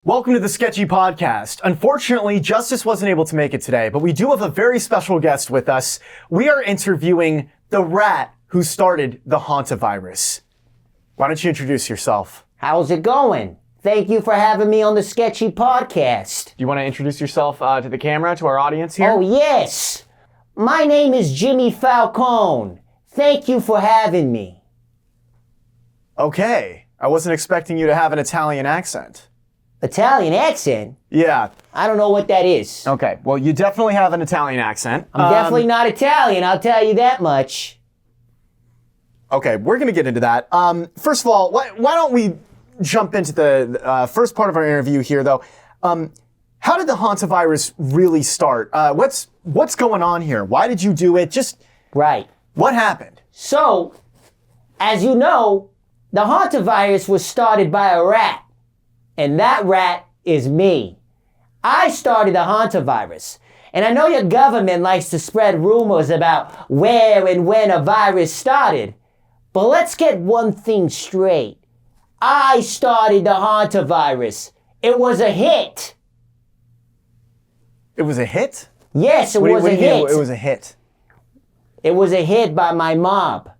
Welcome to the Sketchy podcast. Unfortunately, Justus wasn't able to make it today, but we do have a very special guest with us. We are interviewing the rat who started the Hantavirus. Why don't you introduce yourself? How's it going? Thank you for having me on the Sketchy podcast. Do you want to introduce yourself to the camera, to our audience here? Oh, yes. My name is Jimmy Falcone. Thank you for having me. Okay. I wasn't expecting you to have an Italian accent. Italian accent? Yeah. I don't know what that is. Okay. Well, you definitely have an Italian accent. I'm definitely not Italian, I'll tell you that much. Okay, we're going to get into that. First of all, why don't we jump into the first part of our interview here, though. How did the Hantavirus really start? What's going on here? Why did you do it? Right. What happened? So, as you know, the Hantavirus was started by a rat. And that rat is me. I started the Hantavirus. And I know your government likes to spread rumors about where and when a virus started. But let's get one thing straight. I started the Hantavirus. It was a hit. It was a hit? Yes, it was a hit. It was a hit. It was a hit by my mob.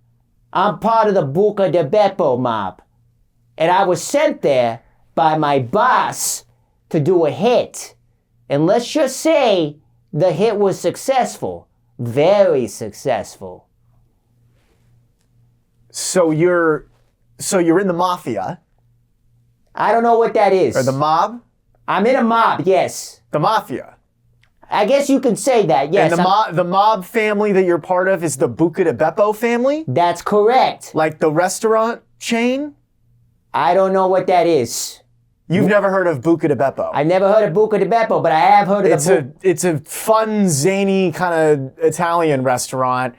I'm part of the Buca de Beppo mob. And I was sent there by my boss to do a hit. And let's just say the hit was successful. Very successful. So you're in the mafia? I don't know what that is. Or the mob? I'm in a mob, yes. The mafia. I guess you can say that, yes. And the mob family that you're part of is the Buca de Beppo family? That's correct. Like the restaurant chain? I don't know what that is. You've never heard of Buca de Beppo? I've never heard of Buca de Beppo, but I have heard of It's a fun, zany kind of Italian restaurant.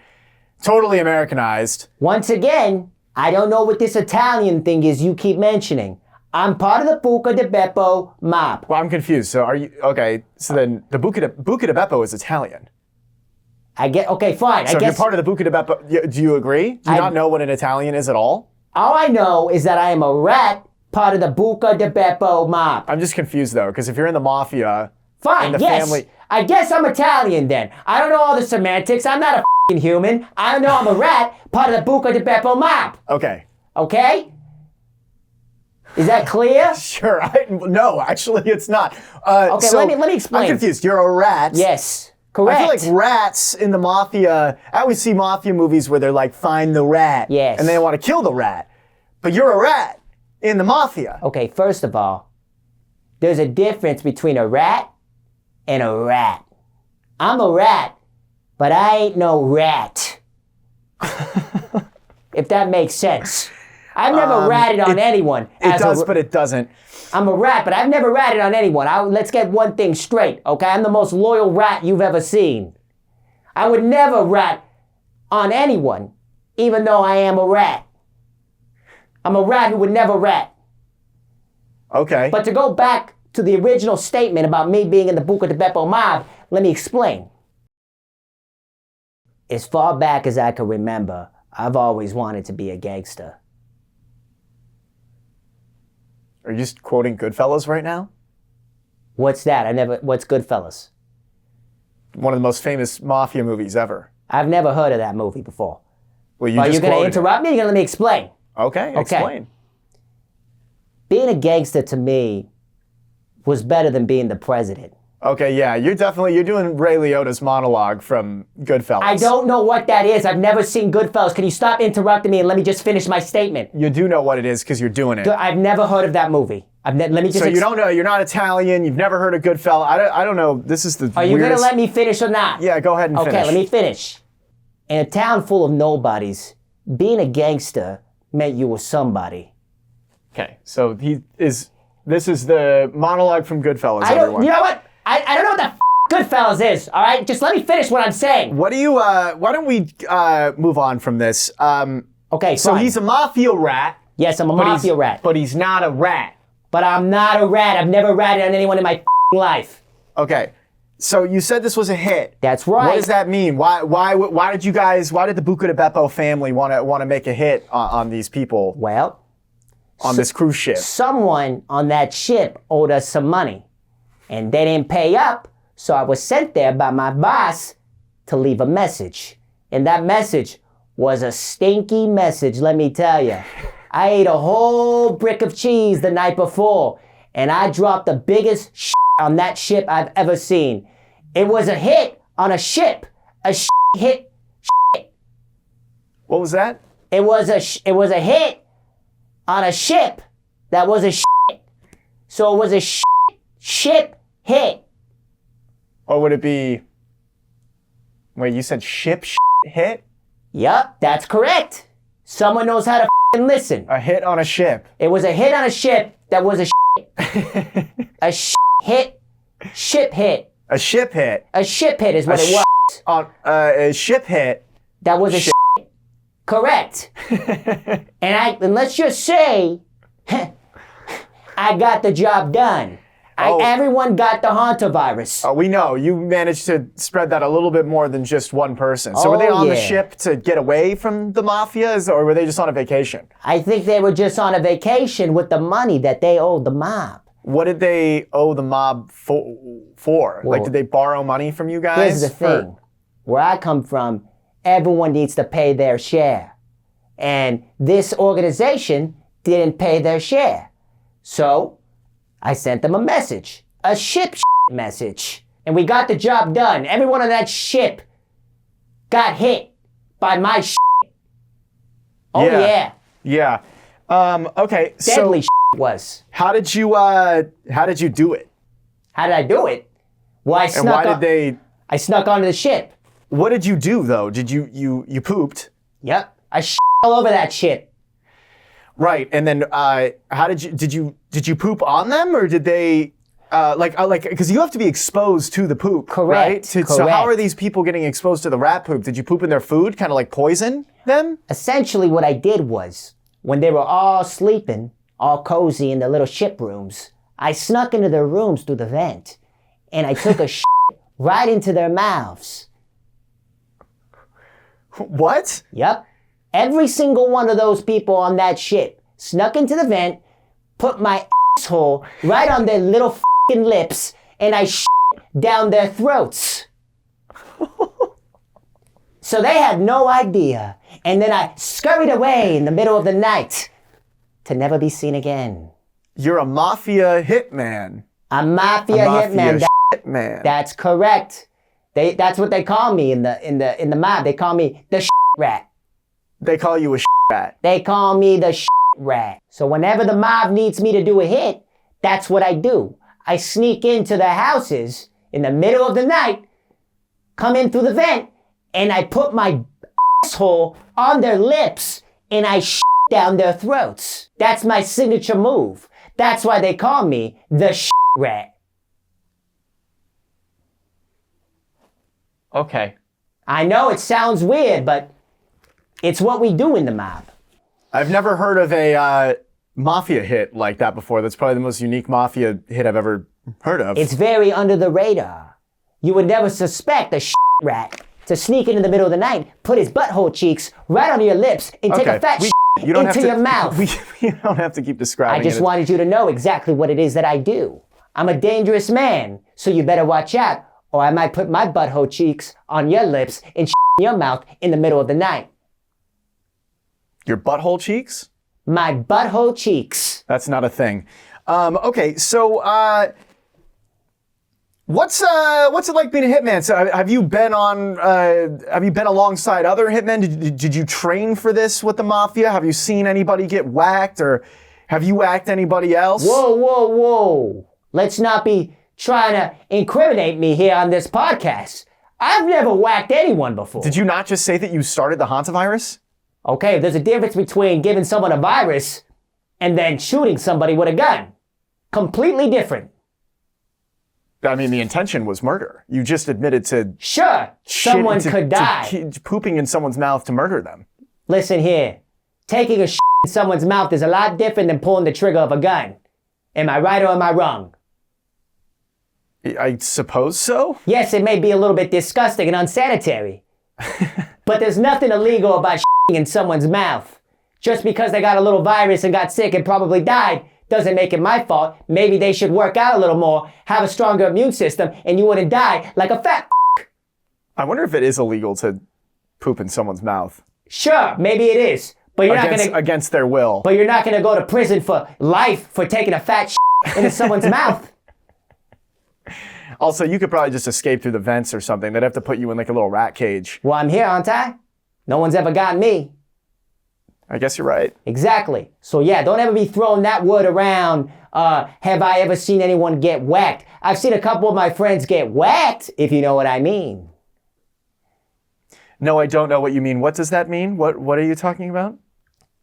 Totally Americanized. Once again, I don't know what this Italian thing is you keep mentioning. I'm part of the Buca de Beppo mob. Well, I'm confused. So are you, okay, so then the Buca de Beppo is Italian. Okay, fine. So if you're part of the Buca de Beppo, do you agree? Do you not know what an Italian is at all? All I know is that I am a rat, part of the Buca de Beppo mob. I'm just confused though, because if you're in the mafia, fine, yes. Family... I guess I'm Italian then. I don't know all the semantics. I'm not a f***ing human. I know I'm a rat, part of the Buca de Beppo mob. Okay. Okay? Is that clear? Sure. No, actually, it's not. Okay, so let me explain. I'm confused. You're a rat. Yes, correct. I feel like rats in the mafia, I always see mafia movies where they're like, find the rat. Yes. And they want to kill the rat. But you're a rat in the mafia. Okay, first of all, there's a difference between a rat and a rat. I'm a rat, but I ain't no rat. If that makes sense. I've never ratted on anyone. It does, but it doesn't. I'm a rat, but I've never ratted on anyone. Let's get one thing straight, okay? I'm the most loyal rat you've ever seen. I would never rat on anyone, even though I am a rat. I'm a rat who would never rat. Okay. But to go back to the original statement about me being in the Buca de Beppo mob, let me explain. As far back as I can remember, I've always wanted to be a gangster. Are you just quoting Goodfellas right now? What's that? What's Goodfellas? One of the most famous mafia movies ever. I've never heard of that movie before. Well, Are you going to interrupt me or are you going to let me explain? Okay, explain. Being a gangster to me was better than being the president. Okay, yeah, you're doing Ray Liotta's monologue from Goodfellas. I don't know what that is. I've never seen Goodfellas. Can you stop interrupting me and let me just finish my statement? You do know what it is because you're doing it. I've never heard of that movie. Let me just. So you don't know. You're not Italian. You've never heard of Goodfellas. I don't know. This is the. Are you going to let me finish or not? Yeah, go ahead and finish. Okay, let me finish. In a town full of nobodies, being a gangster meant you were somebody. Okay, so this is the monologue from Goodfellas, everyone. You know what? I don't know what the Goodfellas is, all right? Just let me finish what I'm saying. Why don't we move on from this? Okay, so fine. he's a mafia rat. Yes, I'm a mafia rat. But he's not a rat. But I'm not a rat. I've never ratted on anyone in my life. Okay. So you said this was a hit. That's right. What does that mean? Why did the Buca de Beppo family want to make a hit on these people? Well, on this cruise ship. Someone on that ship owed us some money, and they didn't pay up, so I was sent there by my boss to leave a message. And that message was a stinky message, let me tell you. I ate a whole brick of cheese the night before, and I dropped the biggest shit on that ship I've ever seen. It was a hit on a ship. A hit. What was that? It was a hit on a ship that was a shit. So it was a ship hit. Or would it be... Wait, you said ship hit? Yup, that's correct. Someone knows how to listen. A hit on a ship. It was a hit on a ship that was a shit. A hit. Ship hit. A ship hit. A ship hit is what it was. On a ship hit. That was a shit. Correct. And let's just say, I got the job done. Everyone got the Hantavirus. Oh, we know. You managed to spread that a little bit more than just one person. So were they on the ship to get away from the mafias, or were they just on a vacation? I think they were just on a vacation with the money that they owed the mob. What did they owe the mob for? Like, did they borrow money from you guys? Here's the thing. Where I come from, everyone needs to pay their share. And this organization didn't pay their share. So I sent them a message. A ship message. And we got the job done. Everyone on that ship got hit by my shit. Oh yeah. Yeah. Okay. Deadly was. How did you do it? How did I do it? Well, I snuck onto the ship. What did you do though? Did you pooped? Yep. I all over that ship. Right. And then how did you poop on them, or did they because you have to be exposed to the poop, correct, right? So how are these people getting exposed to the rat poop? Did you poop in their food, kind of like poison them? Essentially what I did was, when they were all sleeping, all cozy in their little ship rooms, I snuck into their rooms through the vent, and I took a right into their mouths. What? Yep. Every single one of those people on that ship snuck into the vent, put my asshole right on their little f***ing lips, and I down their throats. So they had no idea. And then I scurried away in the middle of the night to never be seen again. You're a mafia hitman. A mafia hitman. Man. That's correct. That's what they call me in the mob. They call me the rat. They call you a rat. They call me the rat. So whenever the mob needs me to do a hit, that's what I do. I sneak into their houses in the middle of the night, come in through the vent, and I put my asshole on their lips, and I down their throats. That's my signature move. That's why they call me the rat. Okay. I know it sounds weird, but it's what we do in the mob. I've never heard of a mafia hit like that before. That's probably the most unique mafia hit I've ever heard of. It's very under the radar. You would never suspect a rat to sneak into the middle of the night, put his butthole cheeks right on your lips, and take a fat into your mouth. You don't have to keep describing it. I just wanted you to know exactly what it is that I do. I'm a dangerous man, so you better watch out, or I might put my butthole cheeks on your lips and in your mouth in the middle of the night. Your butthole cheeks? My butthole cheeks. That's not a thing. Okay, so what's it like being a hitman? So have you been alongside other hitmen? Did you train for this with the mafia? Have you seen anybody get whacked, or have you whacked anybody else? Whoa. Let's not be trying to incriminate me here on this podcast. I've never whacked anyone before. Did you not just say that you started the Hantavirus? Okay, there's a difference between giving someone a virus and then shooting somebody with a gun. Completely different. I mean, the intention was murder. You just admitted to... Sure, someone could die. Pooping in someone's mouth to murder them. Listen here. Taking a in someone's mouth is a lot different than pulling the trigger of a gun. Am I right or am I wrong? I suppose so. Yes, it may be a little bit disgusting and unsanitary. But there's nothing illegal about in someone's mouth. Just because they got a little virus and got sick and probably died doesn't make it my fault. Maybe they should work out a little more, have a stronger immune system, and you wouldn't die like a fat I wonder if it is illegal to poop in someone's mouth. Sure, maybe it is. But you're not gonna against their will. But you're not gonna go to prison for life for taking a fat into someone's mouth. Also, you could probably just escape through the vents or something. They'd have to put you in like a little rat cage. Well, I'm here, aren't I? No one's ever gotten me. I guess you're right. Exactly. So yeah, don't ever be throwing that word around. Have I ever seen anyone get whacked? I've seen a couple of my friends get whacked, if you know what I mean. No, I don't know what you mean. What does that mean? What are you talking about?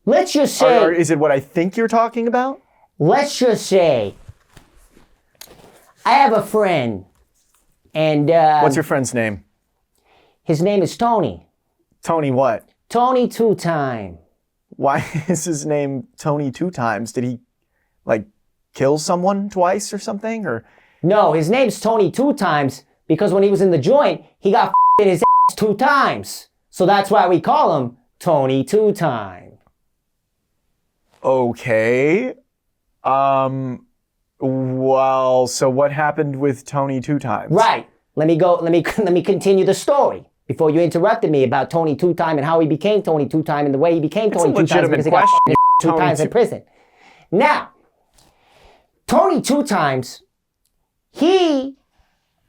Let's just say... Or is it what I think you're talking about? Let's just say... I have a friend, and... What's your friend's name? His name is Tony. Tony what? Tony Two-Time. Why is his name Tony 2 times? Did he, like, kill someone twice or something? Or no, his name's Tony 2 times because when he was in the joint, he got in his ass 2 times. So that's why we call him Tony 2 Time. Okay. Well, so what happened with Tony 2 times? Right. Let me continue the story before you interrupted me about Tony 2 Time and how he became Tony 2 Time and the way he became Tony 2 times because he got 2 times in prison. Now, Tony 2 times, he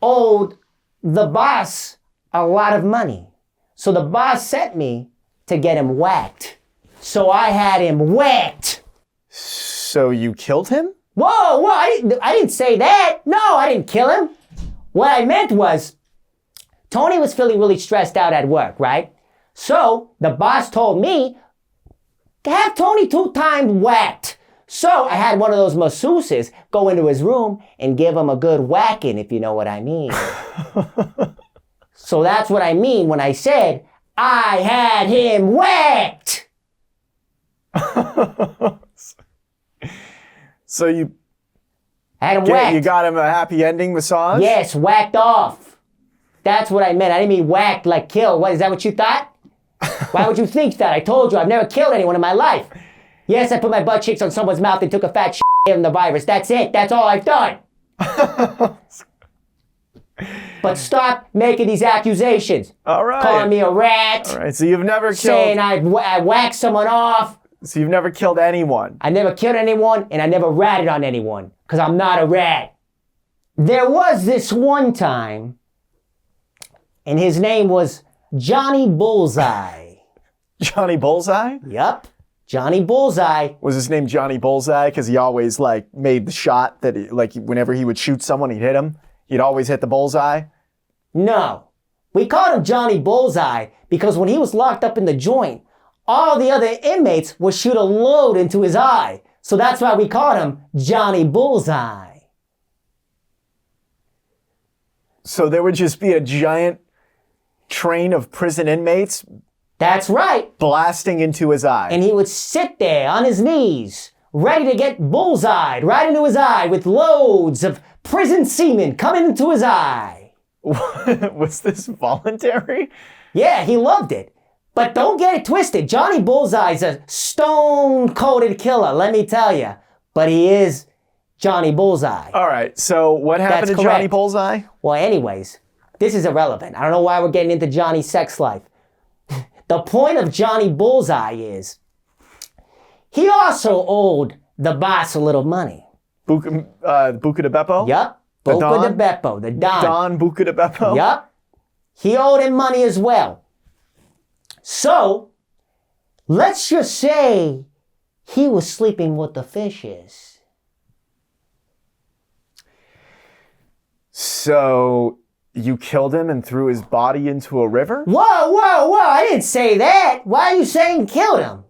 owed the boss a lot of money. So the boss sent me to get him whacked. So I had him whacked. So you killed him? Whoa, I didn't say that. No, I didn't kill him. What I meant was, Tony was feeling really stressed out at work, right? So the boss told me to have Tony 2 times whacked. So I had one of those masseuses go into his room and give him a good whacking, if you know what I mean. So that's what I mean when I said, I had him whacked. So you had him whacked. You got him a happy ending massage? Yes, whacked off. That's what I meant. I didn't mean whacked like kill. What, is that what you thought? Why would you think that? I told you I've never killed anyone in my life. Yes, I put my butt cheeks on someone's mouth and took a fat gave them the virus. That's it. That's all I've done. But stop making these accusations. All right. Calling me a rat. All right, so you've never killed... Saying I whacked someone off. So you've never killed anyone? I never killed anyone, and I never ratted on anyone, because I'm not a rat. There was this one time, and his name was Johnny Bullseye. Johnny Bullseye? Yup. Johnny Bullseye. Was his name Johnny Bullseye because he always like made the shot that like whenever he would shoot someone, he'd hit him? He'd always hit the bullseye? No. We called him Johnny Bullseye because when he was locked up in the joint, all the other inmates would shoot a load into his eye. So that's why we called him Johnny Bullseye. So there would just be a giant train of prison inmates? That's right. Blasting into his eye. And he would sit there on his knees, ready to get bullseyed right into his eye with loads of prison semen coming into his eye. Was this voluntary? Yeah, he loved it. But don't get it twisted. Johnny Bullseye's a stone-coated killer, let me tell you. But he is Johnny Bullseye. All right, so what happened to Johnny Bullseye? Well, anyways, this is irrelevant. I don't know why we're getting into Johnny's sex life. The point of Johnny Bullseye is he also owed the boss a little money. Buca de Beppo? Yup. Buca de Beppo, the Don. Don Buca de Beppo? Yup. He owed him money as well. So, let's just say he was sleeping with the fishes. So, you killed him and threw his body into a river? Whoa, I didn't say that. Why are you saying killed him?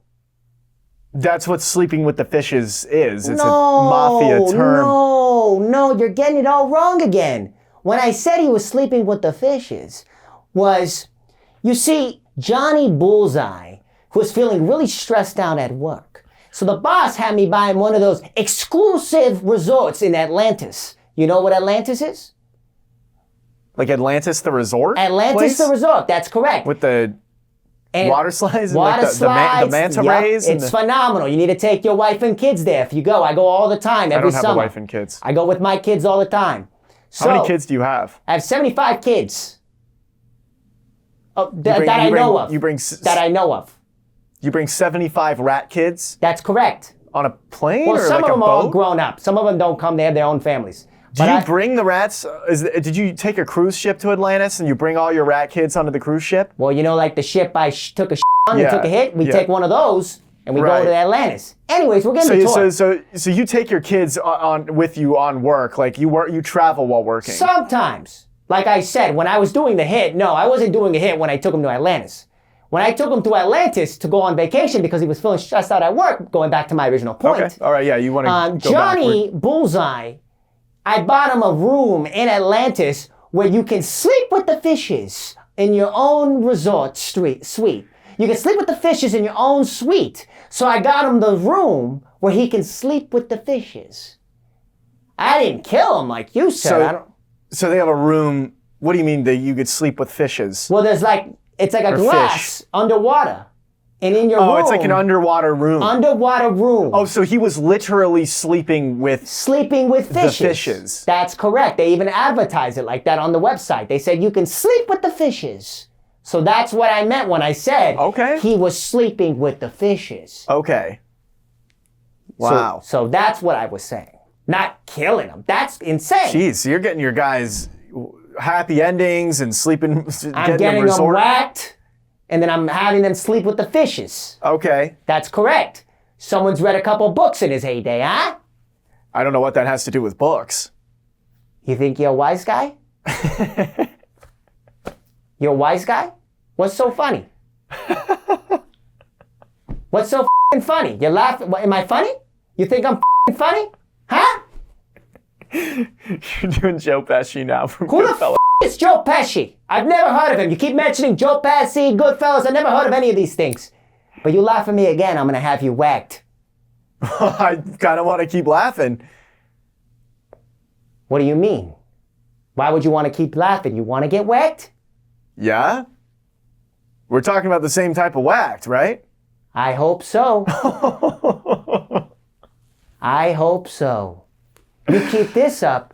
That's what sleeping with the fishes is. It's a mafia term. No, you're getting it all wrong again. When I said he was sleeping with the fishes was, you see, Johnny Bullseye was feeling really stressed out at work. So the boss had me buy him one of those exclusive resorts in Atlantis. You know what Atlantis is? Like Atlantis the resort? Atlantis place? the resort, that's correct. With the And water slides? And water like slides. the manta Yep, rays? it's phenomenal. You need to take your wife and kids there if you go. I go all the time, every summer. I don't have a wife and kids. I go with my kids all the time. So, How many kids do you have? I have 75 kids. That I know of. That I know of. You bring 75 rat kids? That's correct. On a plane Well, or some like of them a are boat? all grown up. Some of them don't come. They have their own families. Do you bring the rats? Did you take a cruise ship to Atlantis and you bring all your rat kids onto the cruise ship? Well, you know, like the ship I took a on and took a hit. We take one of those and we go to Atlantis. Anyways, we're getting to tour. So you take your kids with you on work, like you travel while working. Sometimes, like I said, when I was doing the hit, no, I wasn't doing a hit when I took him to Atlantis. When I took him to Atlantis to go on vacation because he was feeling stressed out at work, going back to my original point. Okay, all right, yeah, you want to go Johnny backward. Bullseye, I bought him a room in Atlantis where you can sleep with the fishes in your own resort suite. You can sleep with the fishes in your own suite. So I got him the room where he can sleep with the fishes. I didn't kill him like you said. So they have a room. What do you mean that you could sleep with fishes? Well, it's like a glass underwater. And in your room. Oh, it's like an underwater room. Underwater room. Oh, so he was literally sleeping with fishes. The fishes. That's correct. They even advertise it like that on the website. They said you can sleep with the fishes. So that's what I meant when I said he was sleeping with the fishes. Okay. Wow. So that's what I was saying. Not killing them. That's insane. Jeez, so you're getting your guys happy endings and sleeping. I'm getting them whacked, and then I'm having them sleep with the fishes. Okay. That's correct. Someone's read a couple books in his heyday, huh? I don't know what that has to do with books. You think you're a wise guy? You're a wise guy? What's so funny? What's so funny? You're laughing. Am I funny? You think I'm funny? Huh? You're doing Joe Pesci now from Who Goodfellas. the is Joe Pesci? I've never heard of him. You keep mentioning Joe Pesci, Goodfellas. I've never heard of any of these things. But you laugh at me again, I'm going to have you whacked. I kind of want to keep laughing. What do you mean? Why would you want to keep laughing? You want to get whacked? Yeah? We're talking about the same type of whacked, right? I hope so. I hope so. You keep this up,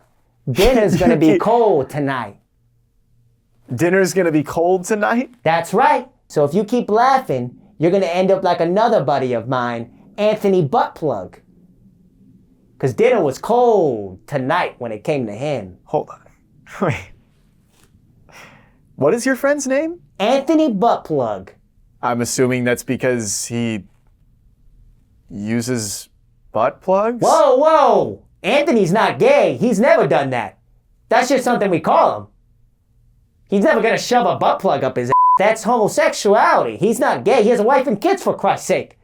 dinner's going to be cold tonight. Dinner's going to be cold tonight? That's right. So if you keep laughing, you're going to end up like another buddy of mine, Anthony Buttplug. Because dinner was cold tonight when it came to him. Hold on. Wait. What is your friend's name? Anthony Buttplug. I'm assuming that's because he uses butt plugs? Whoa, whoa! Anthony's not gay. He's never done that. That's just something we call him. He's never gonna shove a butt plug up his ass. That's homosexuality. He's not gay. He has a wife and kids, for Christ's sake.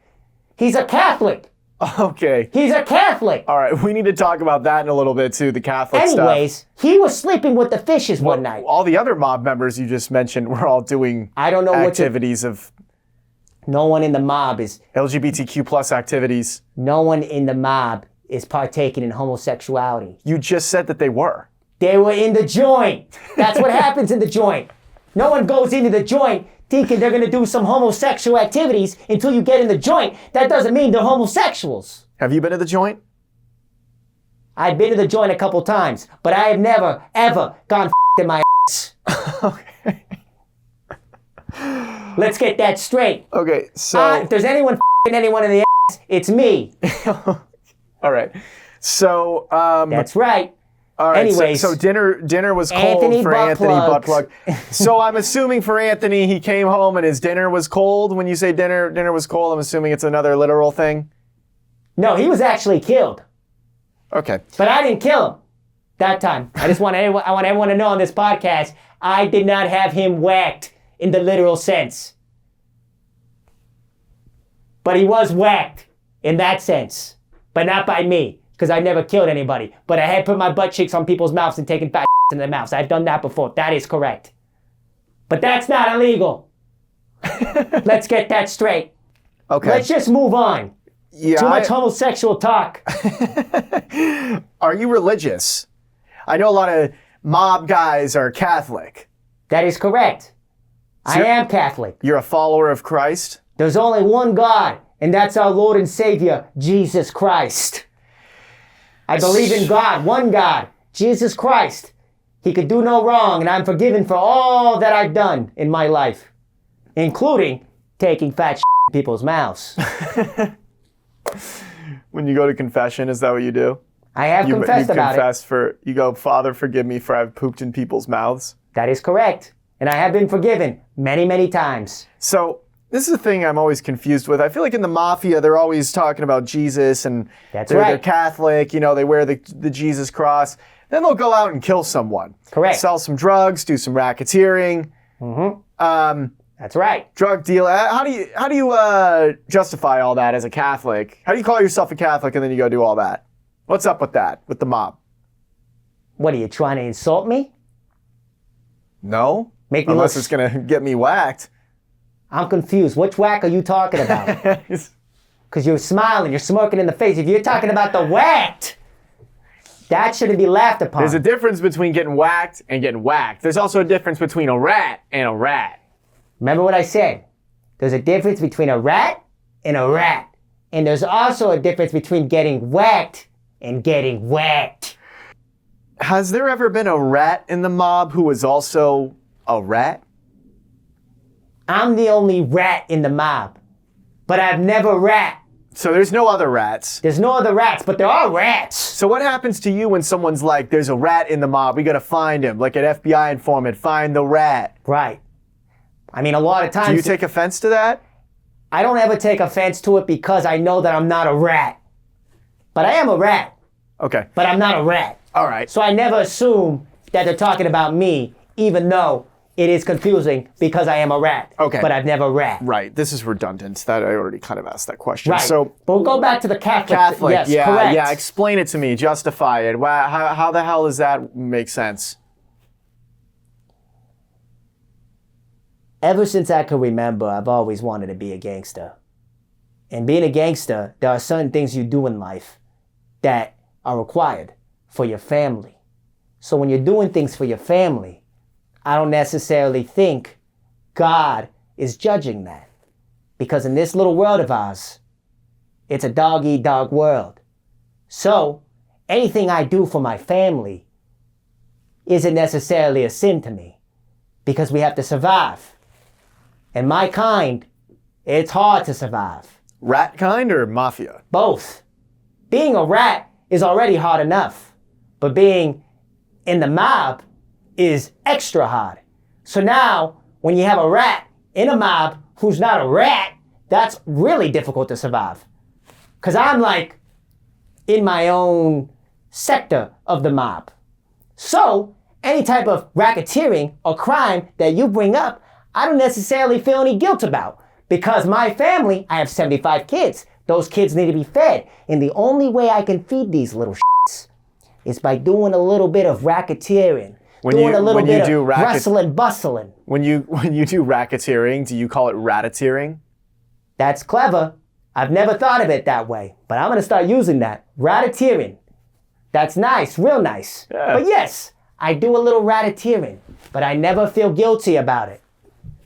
He's a Catholic. Okay. He's a Catholic. All right, we need to talk about that in a little bit too, the Catholic stuff. Anyways, he was sleeping with the fishes one night. All the other mob members you just mentioned were all doing activities of... No one in the mob is... LGBTQ plus activities. No one in the mob is partaking in homosexuality. You just said that they were. They were in the joint. That's what happens in the joint. No one goes into the joint thinking they're going to do some homosexual activities until you get in the joint. That doesn't mean they're homosexuals. Have you been to the joint? I've been to the joint a couple times, but I have never, ever gone in my ass. Okay. Let's get that straight. Okay, so... if there's anyone anyone in the ass, it's me. All right. So... That's right. All right, Anyways, so dinner was cold for Anthony Buttplug. So I'm assuming for Anthony, he came home and his dinner was cold. When you say dinner was cold, I'm assuming it's another literal thing? No, he was actually killed. Okay. But I didn't kill him that time. I want everyone to know on this podcast, I did not have him whacked in the literal sense. But he was whacked in that sense. But not by me, because I never killed anybody. But I had put my butt cheeks on people's mouths and taken fat in their mouths. I've done that before. That is correct. But that's not illegal. Let's get that straight. Okay. Let's just move on. Yeah, Too much homosexual talk. Are you religious? I know a lot of mob guys are Catholic. That is correct. I am Catholic. You're a follower of Christ? There's only one God, and that's our Lord and Savior, Jesus Christ. I believe in God, one God, Jesus Christ. He could do no wrong, and I'm forgiven for all that I've done in my life, including taking fat shit in people's mouths. When you go to confession, is that what you do? I have confessed about it. You go, Father, forgive me for I've pooped in people's mouths? That is correct. And I have been forgiven many, many times. So this is a thing I'm always confused with. I feel like in the mafia, they're always talking about Jesus and they're Catholic, they wear the Jesus cross. Then they'll go out and kill someone. Correct. Sell some drugs, do some racketeering. Mm-hmm. That's right. Drug deal. How do you justify all that as a Catholic? How do you call yourself a Catholic and then you go do all that? What's up with that, with the mob? What, are you trying to insult me? No. Make me Unless it's going to get me whacked. I'm confused. Which whack are you talking about? Because you're smiling, you're smirking in the face. If you're talking about the whacked, that shouldn't be laughed upon. There's a difference between getting whacked and getting whacked. There's also a difference between a rat and a rat. Remember what I said? There's a difference between a rat and a rat. And there's also a difference between getting whacked and getting whacked. Has there ever been a rat in the mob who was also a rat? I'm the only rat in the mob, but I've never rat. So there's no other rats? There's no other rats, but there are rats. So what happens to you when someone's like, there's a rat in the mob, we gotta find him, like an FBI informant, find the rat? Right. I mean, a lot of times... Do you take offense to that? I don't ever take offense to it because I know that I'm not a rat. But I am a rat. Okay. But I'm not a rat. All right. So I never assume that they're talking about me, even though it is confusing because I am a rat. Okay. But I've never rat. Right. This is redundant. That I already kind of asked that question. Right. So, but we'll go back to the Catholic. Yes, yeah, correct. Yeah. Explain it to me. Justify it. How the hell does that make sense? Ever since I can remember, I've always wanted to be a gangster. And being a gangster, there are certain things you do in life that are required for your family. So when you're doing things for your family, I don't necessarily think God is judging that. Because in this little world of ours, it's a dog-eat-dog world. So anything I do for my family isn't necessarily a sin to me because we have to survive. And my kind, it's hard to survive. Rat kind or mafia? Both. Being a rat is already hard enough, but being in the mob is extra hard. So now, when you have a rat in a mob who's not a rat, that's really difficult to survive. Because I'm like in my own sector of the mob. So, any type of racketeering or crime that you bring up, I don't necessarily feel any guilt about. Because my family, I have 75 kids. Those kids need to be fed. And the only way I can feed these little shits is by doing a little bit of racketeering. Doing a little bit of rustling, bustling. When you do racketeering, do you call it rat-ateering? That's clever. I've never thought of it that way. But I'm going to start using that. Rat-ateering. That's nice, real nice. Yeah. But yes, I do a little rat-ateering. But I never feel guilty about it.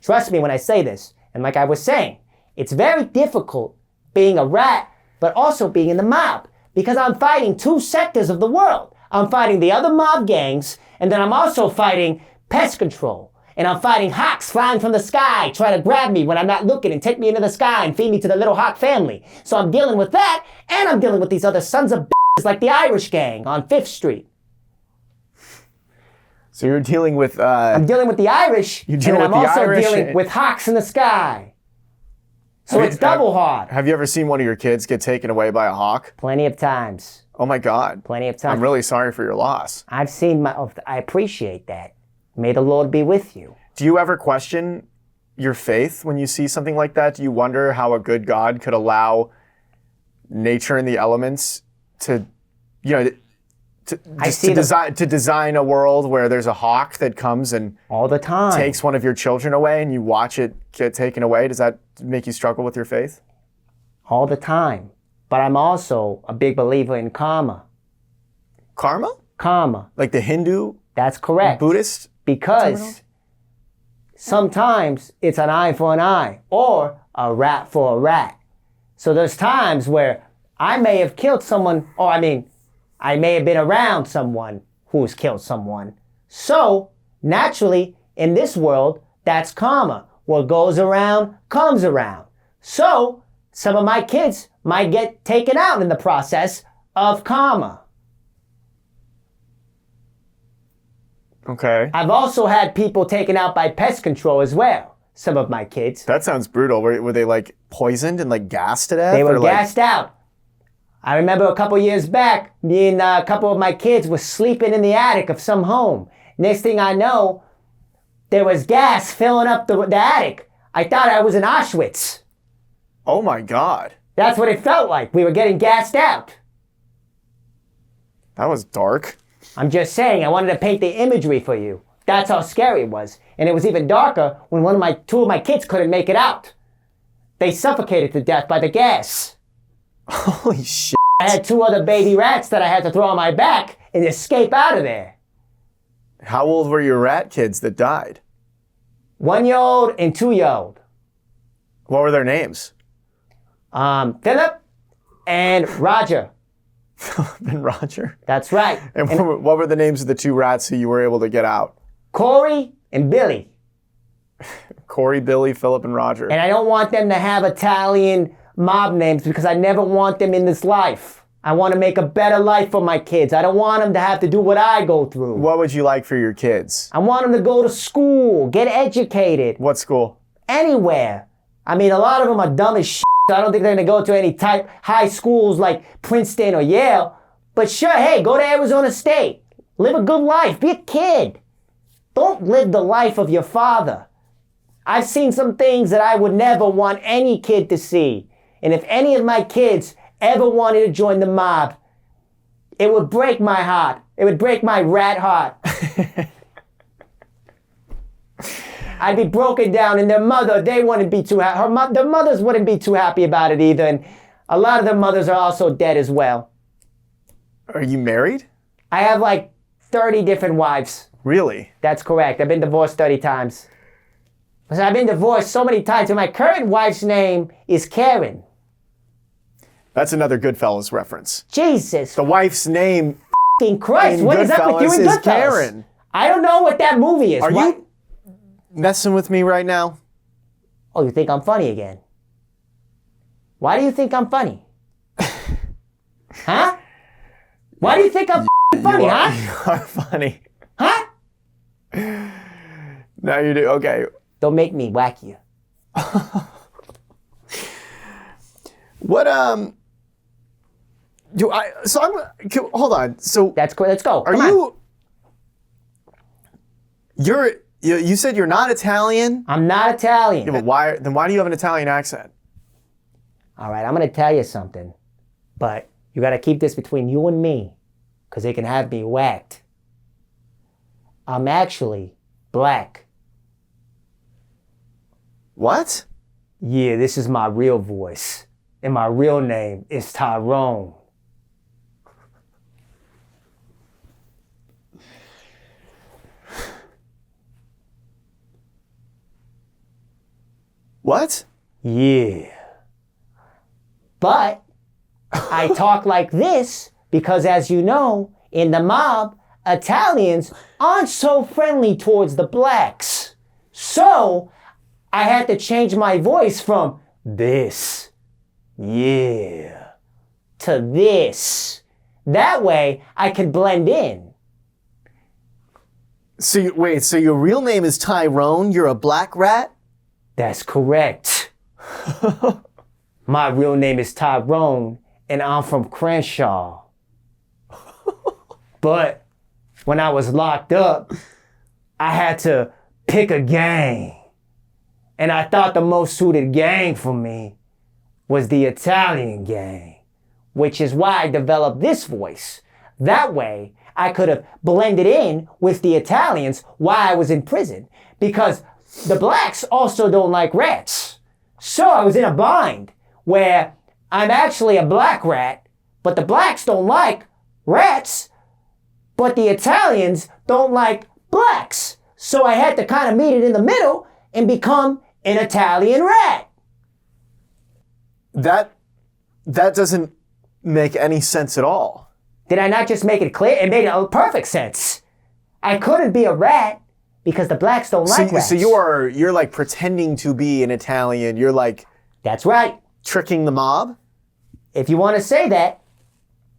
Trust me when I say this. And like I was saying, it's very difficult being a rat, but also being in the mob. Because I'm fighting two sectors of the world. I'm fighting the other mob gangs, and then I'm also fighting pest control. And I'm fighting hawks flying from the sky, trying to grab me when I'm not looking and take me into the sky and feed me to the little hawk family. So I'm dealing with that, and I'm dealing with these other sons of bitches like the Irish gang on 5th Street. So you're dealing with... I'm dealing with the Irish, and then I'm also dealing with hawks in the sky. So it's double hard. Have you ever seen one of your kids get taken away by a hawk? Plenty of times. Oh my God. Plenty of times. I'm really sorry for your loss. I've seen I appreciate that. May the Lord be with you. Do you ever question your faith when you see something like that? Do you wonder how a good God could allow nature and the elements to, to design a world where there's a hawk that comes and all the time takes one of your children away and you watch it get taken away? Does that make you struggle with your faith? All the time. But I'm also a big believer in karma. Karma? Karma. Like the Hindu? That's correct. Buddhist? Because sometimes it's an eye for an eye or a rat for a rat. So there's times where I may have killed someone, or I may have been around someone who's killed someone. So naturally, in this world, that's karma. What goes around comes around. So some of my kids might get taken out in the process of karma. Okay. I've also had people taken out by pest control as well. Some of my kids. That sounds brutal. Were they like poisoned and like gassed to death? They were or, like... gassed out. I remember a couple years back, me and a couple of my kids were sleeping in the attic of some home. Next thing I know, there was gas filling up the attic. I thought I was in Auschwitz. Oh my God. That's what it felt like. We were getting gassed out. That was dark. I'm just saying, I wanted to paint the imagery for you. That's how scary it was. And it was even darker when two of my kids couldn't make it out. They suffocated to death by the gas. Holy shit. I had 2 other baby rats that I had to throw on my back and escape out of there. How old were your rat kids that died? 1-year-old and 2-year-old. What were their names? Philip and Roger. Philip and Roger? That's right. And what were the names of the 2 rats who you were able to get out? Corey and Billy. Corey, Billy, Philip, and Roger. And I don't want them to have Italian mob names because I never want them in this life. I want to make a better life for my kids. I don't want them to have to do what I go through. What would you like for your kids? I want them to go to school, get educated. What school? Anywhere. I mean, a lot of them are dumb as shit. I don't think they're going to go to any type high schools like Princeton or Yale. But sure, hey, go to Arizona State. Live a good life. Be a kid. Don't live the life of your father. I've seen some things that I would never want any kid to see. And if any of my kids ever wanted to join the mob, it would break my heart. It would break my rat heart. I'd be broken down, and their mother, they wouldn't be too happy. Their mothers wouldn't be too happy about it either, and a lot of their mothers are also dead as well. Are you married? I have like 30 different wives. Really? That's correct. I've been divorced 30 times. Because I've been divorced so many times, and my current wife's name is Karen. That's another Goodfellas reference. Jesus. The wife's name F***ing Christ, in what is up with you Goodfellas and is Goodfellas? Karen. I don't know what that movie is. Are you messing with me right now? Oh, you think I'm funny again? Why do you think I'm funny? Huh? Why do you think I'm funny, huh? You are funny. Huh? No, you do. Okay. Don't make me whack you. What, hold on. So That's cool. Let's go. are Come on. you said you're not Italian? I'm not Italian. Yeah, but why do you have an Italian accent? All right, I'm going to tell you something. But you got to keep this between you and me, because they can have me whacked. I'm actually black. What? Yeah, this is my real voice. And my real name is Tyrone. What? Yeah. But I talk like this because, as you know, in the mob, Italians aren't so friendly towards the blacks. So I had to change my voice from this, yeah, to this. That way I could blend in. So your real name is Tyrone? You're a black rat? That's correct. My real name is Tyrone, and I'm from Crenshaw. But when I was locked up, I had to pick a gang. And I thought the most suited gang for me was the Italian gang, which is why I developed this voice. That way, I could have blended in with the Italians while I was in prison, because the blacks also don't like rats. So I was in a bind where I'm actually a black rat, but the blacks don't like rats, but the Italians don't like blacks. So I had to kind of meet it in the middle and become an Italian rat. That doesn't make any sense at all. Did I not just make it clear? It made perfect sense. I couldn't be a rat because the blacks don't like rats. So you're like pretending to be an Italian. You're like That's right. tricking the mob? If you want to say that,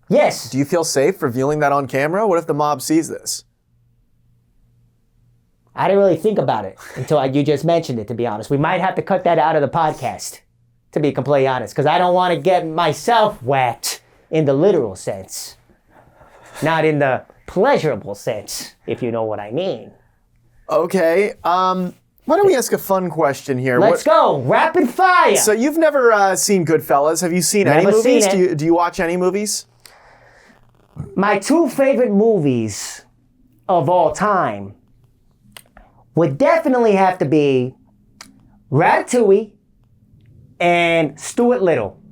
yes. Do you feel safe revealing that on camera? What if the mob sees this? I didn't really think about it until you just mentioned it, to be honest. We might have to cut that out of the podcast, to be completely honest, because I don't want to get myself whacked in the literal sense. Not in the pleasurable sense, if you know what I mean. Okay. Why don't we ask a fun question here? Let's go. Rapid fire. So you've never seen Goodfellas. Have you seen any Never movies? seen it. Do you watch any movies? My two favorite movies of all time would definitely have to be Ratatouille and Stuart Little.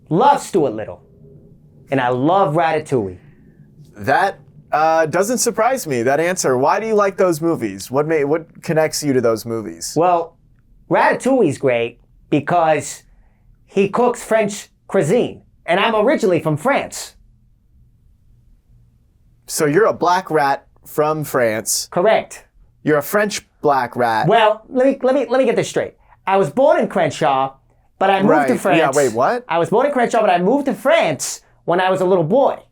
Love Stuart Little. And I love Ratatouille. That doesn't surprise me, that answer. Why do you like those movies? What connects you to those movies? Well, Ratatouille's great because he cooks French cuisine. And I'm originally from France. So you're a black rat from France. Correct. You're a French black rat. Well, let me get this straight. I was born in Crenshaw, but I moved to France. Yeah, wait, what? I was born in Crenshaw, but I moved to France when I was a little boy.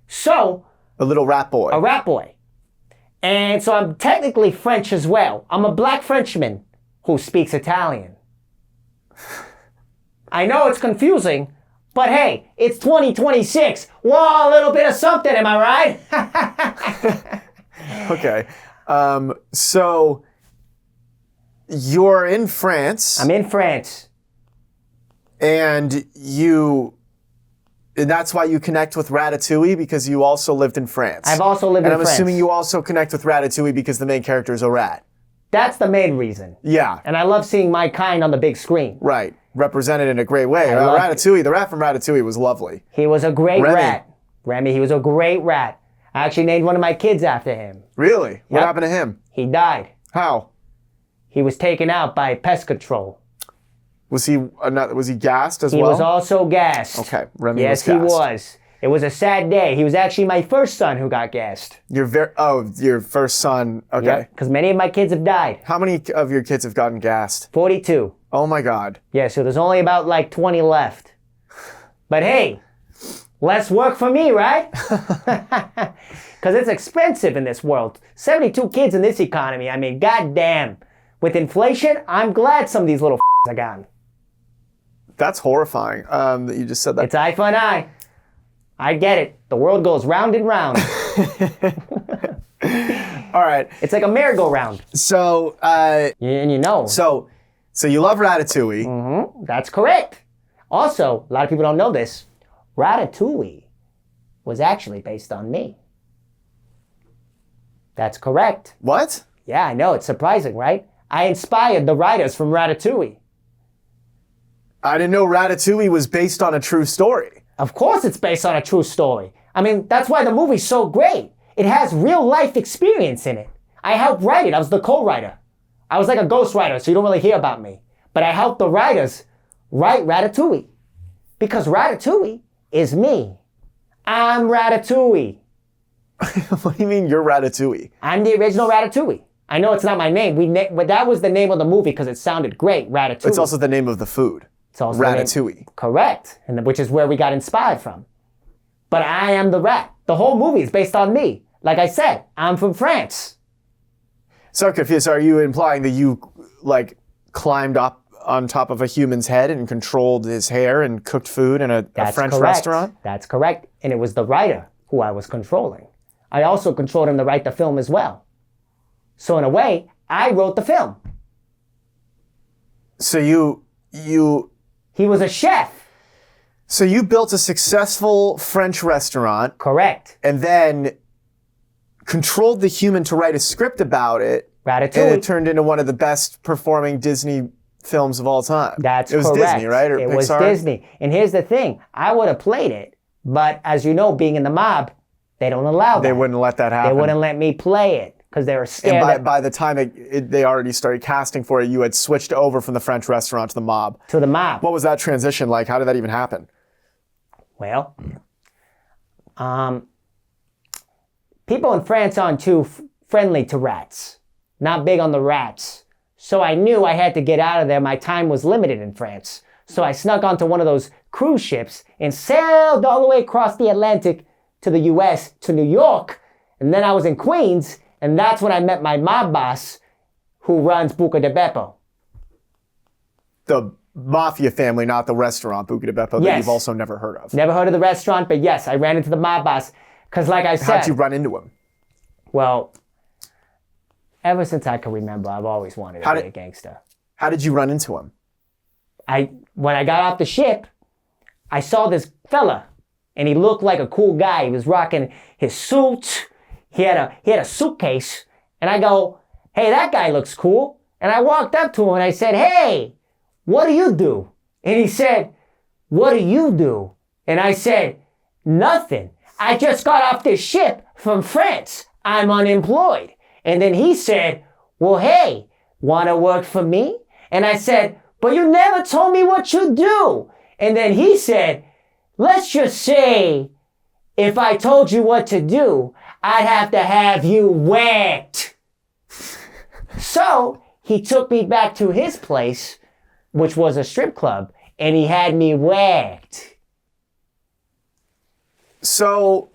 So, A little rat boy. a rat boy. And so I'm technically French as well. I'm a black Frenchman who speaks Italian. I know it's confusing, but hey, it's 2026. Whoa, a little bit of something, am I right? Okay. So you're in France. I'm in France. And that's why you connect with Ratatouille, because you also lived in France. I've also lived in And I'm France. assuming you also connect with Ratatouille because the main character is a rat. That's the main reason. Yeah, And I love seeing my kind on the big screen. right. Represented in a great way. love Ratatouille, the rat from Ratatouille was lovely. He was a great Remy. rat. Remy, he was a great rat. I actually named one of my kids after him. Really? What Yep. happened to him? He died. How? He was taken out by pest control. Was he gassed as He well? was also gassed. Okay, Remy yes, was gassed. he was. It was a sad day. He was actually my first son who got gassed. Your first son. Okay. Because many of my kids have died. How many of your kids have gotten gassed? 42. Oh my God. Yeah, so there's only about like 20 left. But hey, less work for me, right? Because it's expensive in this world. 72 kids in this economy. I mean, goddamn. With inflation, I'm glad some of these little are gone. That's horrifying that you just said that. It's eye for an eye. I get it. The world goes round and round. All right. It's like a merry-go-round. So, And you know. so you love Ratatouille. That's correct. Also, a lot of people don't know this. Ratatouille was actually based on me. That's correct. What? Yeah, I know. It's surprising, right? I inspired the writers from Ratatouille. I didn't know Ratatouille was based on a true story. Of course it's based on a true story. I mean, that's why the movie's so great. It has real life experience in it. I helped write it. I was the co-writer. I was like a ghostwriter, so you don't really hear about me. But I helped the writers write Ratatouille. Because Ratatouille is me. I'm Ratatouille. What do you mean you're Ratatouille? I'm the original Ratatouille. I know it's not my name. But that was the name of the movie because it sounded great, Ratatouille. It's also the name of the food. It's also the name- Ratatouille. Correct, which is where we got inspired from. But I am the rat. The whole movie is based on me. Like I said, I'm from France. So I'm confused. Are you implying that you like climbed up on top of a human's head and controlled his hair and cooked food in a French correct. restaurant? That's correct. And it was the writer who I was controlling. I also controlled him to write the film as well. So in a way, I wrote the film. So you He was a chef. So you built a successful French restaurant. Correct. And then controlled the human to write a script about it. Ratatouille. And it turned into one of the best performing Disney films of all time. That's correct. It was Disney, right? Or it Pixar? was Disney. And here's the thing. I would have played it. But as you know, being in the mob, they don't allow that. They wouldn't let that happen. They wouldn't let me play it. because they were scared. And that- by the time they already started casting for it, you had switched over from the French restaurant to the mob. to the mob. What was that transition like? How did that even happen? Well, people in France aren't too friendly to rats. Not big on the rats. So I knew I had to get out of there. My time was limited in France. So I snuck onto one of those cruise ships and sailed all the way across the Atlantic to the US, to New York. And then I was in Queens, and that's when I met my mob boss who runs Buca di Beppo. The mafia family, not the restaurant, Buca di Beppo, that Yes. you've also never heard of. Never heard of the restaurant, but yes, I ran into the mob boss. Because like I said... How'd you run into him? Well, ever since I can remember, I've always wanted to be a gangster. How did you run into him? When I got off the ship, I saw this fella, and he looked like a cool guy. He was rocking his suit. He had a suitcase, and I go, "Hey, that guy looks cool." And I walked up to him and I said, "Hey, what do you do?" And he said, "What do you do?" And I said, "Nothing. I just got off this ship from France. I'm unemployed." And then he said, "Well, hey, wanna work for me?" And I said, "But you never told me what you do." And then he said, "Let's just say, if I told you what to do, I'd have to have you whacked." So he took me back to his place, which was a strip club, and he had me whacked. So,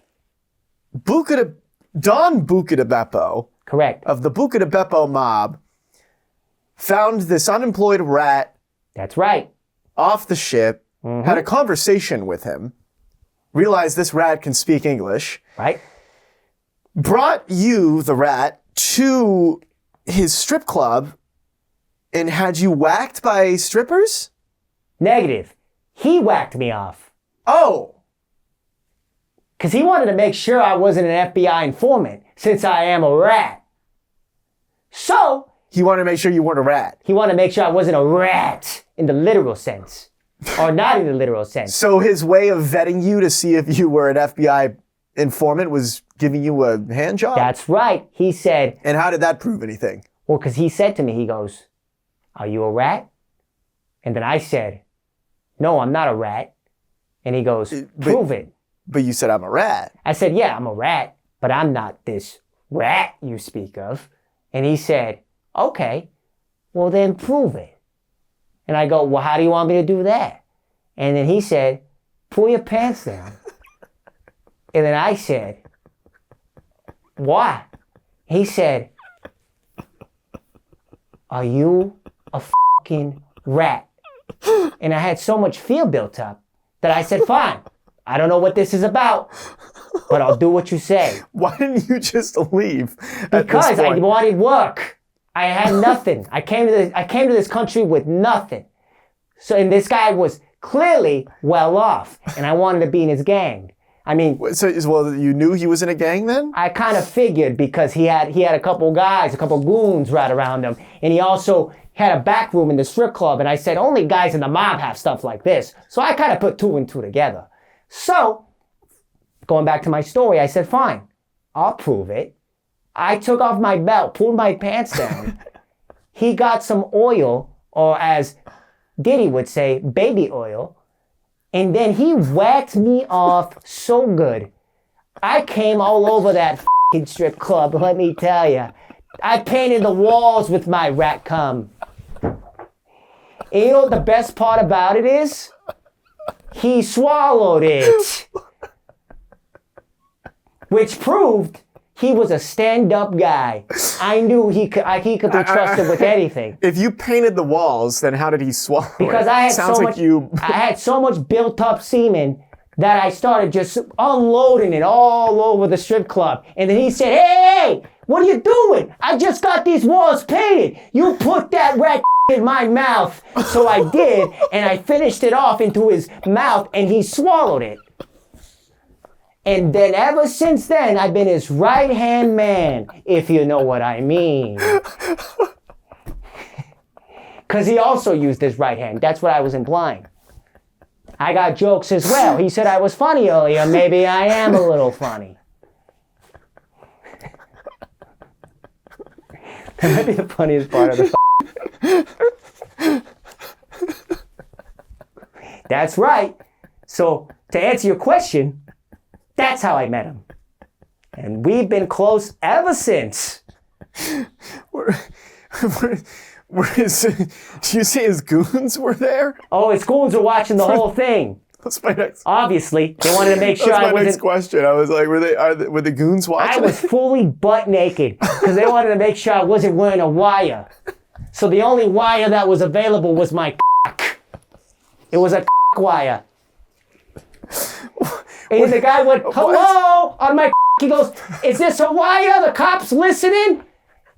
Don Buca di Beppo, Correct. of the Buca di Beppo mob, found this unemployed rat That's right. off the ship, had a conversation with him, realized this rat can speak English, Right? brought you, the rat, to his strip club, and had you whacked by strippers? Negative. He whacked me off. Oh, Because he wanted to make sure I wasn't an FBI informant, since I am a rat. So, he wanted to make sure you weren't a rat. he wanted to make sure I wasn't a rat in the literal sense. Or not in the literal sense. So his way of vetting you to see if you were an FBI informant was giving you a hand job? That's right. He said, And how did that prove anything? well, because he said to me, he goes, "Are you a rat?" And then I said, "No, I'm not a rat." And he goes, "Prove it." But you said I'm a rat. I said, "Yeah, I'm a rat, but I'm not this rat you speak of." And he said, "Okay, well then prove it." And I go, "Well, how do you want me to do that?" And then he said, "Pull your pants down." And then I said, "Why?" He said, "Are you a fucking rat?" And I had so much fear built up that I said, "Fine. I don't know what this is about, but I'll do what you say." Why didn't you just leave? Because I wanted work. I had nothing. I came to this country with nothing. So, and this guy was clearly well off, and I wanted to be in his gang. I mean, So, well, you knew he was in a gang then? I kind of figured because he had a couple guys, a couple goons right around him, and he also had a back room in the strip club. And I said, only guys in the mob have stuff like this. So I kind of put two and two together. So, going back to my story, I said, fine, I'll prove it. I took off my belt, pulled my pants down. He got some oil, or as Diddy would say, baby oil. And then he whacked me off so good. I came all over that f***ing strip club, let me tell you. I painted the walls with my rat cum. And you know what the best part about it is? He swallowed it. Which proved he was a stand-up guy. I knew he could be trusted with anything. If you painted the walls, then how did he swallow Because it? I had Sounds so like much, I had so much built-up semen that I started just unloading it all over the strip club. And then he said, hey, what are you doing? I just got these walls painted. You put that rat in my mouth. So I did, and I finished it off into his mouth, and he swallowed it. And then ever since then, I've been his right-hand man, if you know what I mean. Because he also used his right hand. That's what I was implying. I got jokes as well. He said I was funny earlier. Maybe I am a little funny. That might be the funniest part of the That's right. So, to answer your question, that's how I met him. And we've been close ever since. Where is, did you say his goons were there? Oh, his goons were watching the whole thing. That's my next. Obviously, they wanted to make sure That's I my next wasn't. question. I was like, were the goons watching? I was fully butt naked because they wanted to make sure I wasn't wearing a wire. So the only wire that was available was my cock. It was a cock wire. And the guy went, hello, on my cock. He goes, is this a wire? The cop's listening?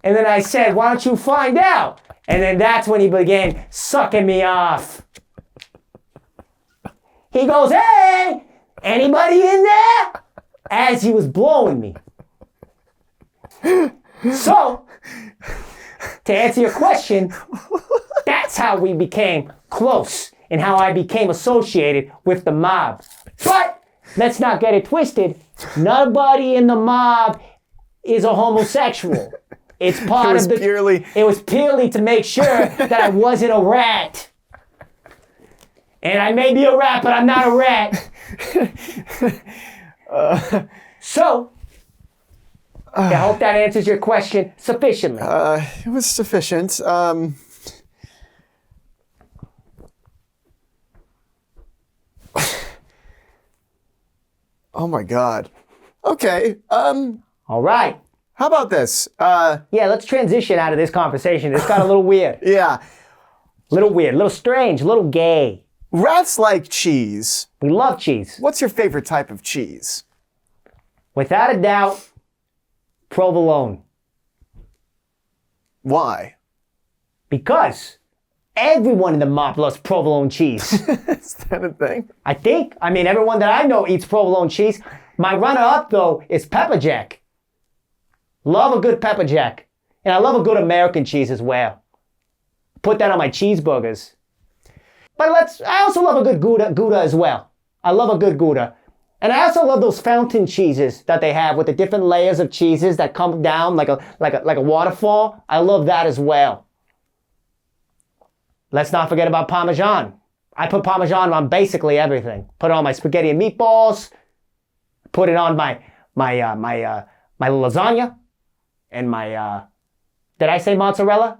And then I said, why don't you find out? And then that's when he began sucking me off. He goes, hey, anybody in there? As he was blowing me. So, to answer your question, that's how we became close and how I became associated with the mob. But let's not get it twisted. Nobody in the mob is a homosexual. It's part of the... It was purely to make sure that I wasn't a rat. And I may be a rat, but I'm not a rat. So, I hope that answers your question sufficiently. It was sufficient. Oh my God. Okay. All right. How about this? Yeah, let's transition out of this conversation. It's got a little weird. Yeah. Little weird, little strange, little gay. Rats like cheese. We love cheese. What's your favorite type of cheese? Without a doubt, provolone. Why? Because everyone in the mob loves provolone cheese. Is that a thing? I think. I mean, everyone that I know eats provolone cheese. My runner-up, though, is pepper jack. Love a good pepper jack. And I love a good American cheese as well. Put that on my cheeseburgers. But I also love a good Gouda as well. I love a good Gouda. And I also love those fountain cheeses that they have with the different layers of cheeses that come down like a waterfall. I love that as well. Let's not forget about Parmesan. I put Parmesan on basically everything. Put it on my spaghetti and meatballs. Put it on my lasagna. And my, did I say mozzarella?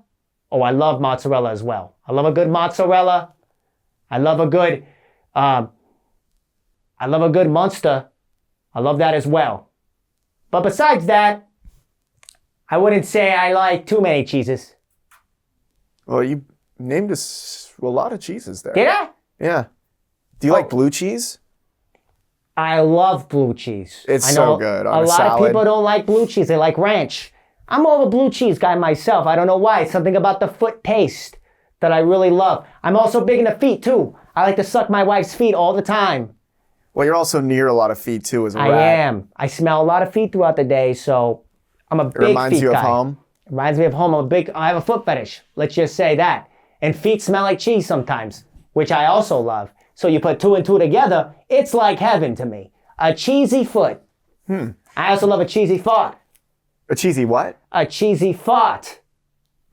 Oh, I love mozzarella as well. I love a good mozzarella. I love a good Munster. I love that as well. But besides that, I wouldn't say I like too many cheeses. Well, you named us a lot of cheeses there. Did I? Yeah. Do you like blue cheese? I love blue cheese. It's so good on a salad. A lot of people don't like blue cheese. They like ranch. I'm more of a blue cheese guy myself. I don't know why. It's something about the foot taste that I really love. I'm also big into feet too. I like to suck my wife's feet all the time. Well, you're also near a lot of feet too as a rat. I am. I smell a lot of feet throughout the day, so I'm a big feet guy. It reminds you of home? It reminds me of home. I have a foot fetish. Let's just say that. And feet smell like cheese sometimes, which I also love. So you put two and two together, it's like heaven to me. A cheesy foot. I also love a cheesy fart. A cheesy what? A cheesy fart.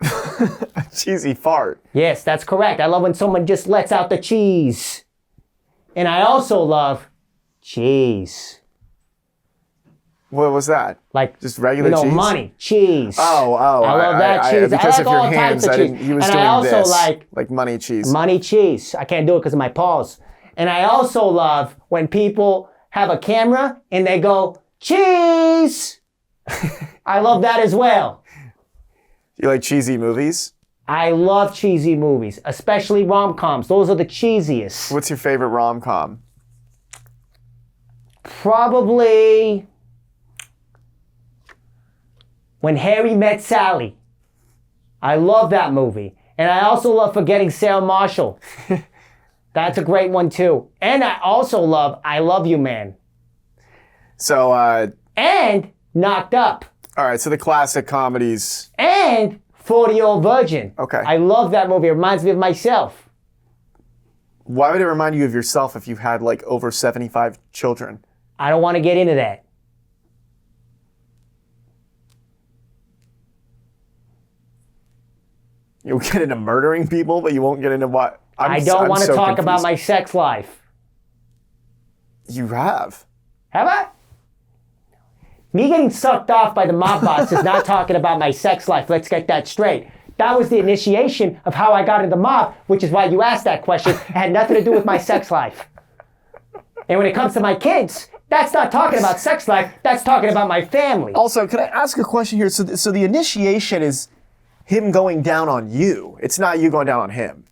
A cheesy fart. Yes, that's correct. I love when someone just lets out the cheese. And I also love cheese. What was that? Like just regular cheese? Money, cheese. Oh. I love that cheese. Because I like of your all hands, types of cheese. he was and doing I also this. like money cheese. Money cheese. I can't do it because of my paws. And I also love when people have a camera and they go, cheese! I love that as well. You like cheesy movies? I love cheesy movies, especially rom-coms. Those are the cheesiest. What's your favorite rom-com? Probably When Harry Met Sally. I love that movie. And I also love Forgetting Sarah Marshall. That's a great one too. And I also love I Love You Man. So, and Knocked Up. All right, so the classic comedies. And 40-Year-Old Virgin. Okay. I love that movie. It reminds me of myself. Why would it remind you of yourself if you had like over 75 children? I don't want to get into that. You'll get into murdering people, but you won't get into what? I don't want to talk about my sex life. You have. Have I? Me getting sucked off by the mob boss is not talking about my sex life. Let's get that straight. That was the initiation of how I got into the mob, which is why you asked that question. It had nothing to do with my sex life. And when it comes to my kids, that's not talking about sex life. That's talking about my family. Also, can I ask a question here? So the initiation is him going down on you. It's not you going down on him.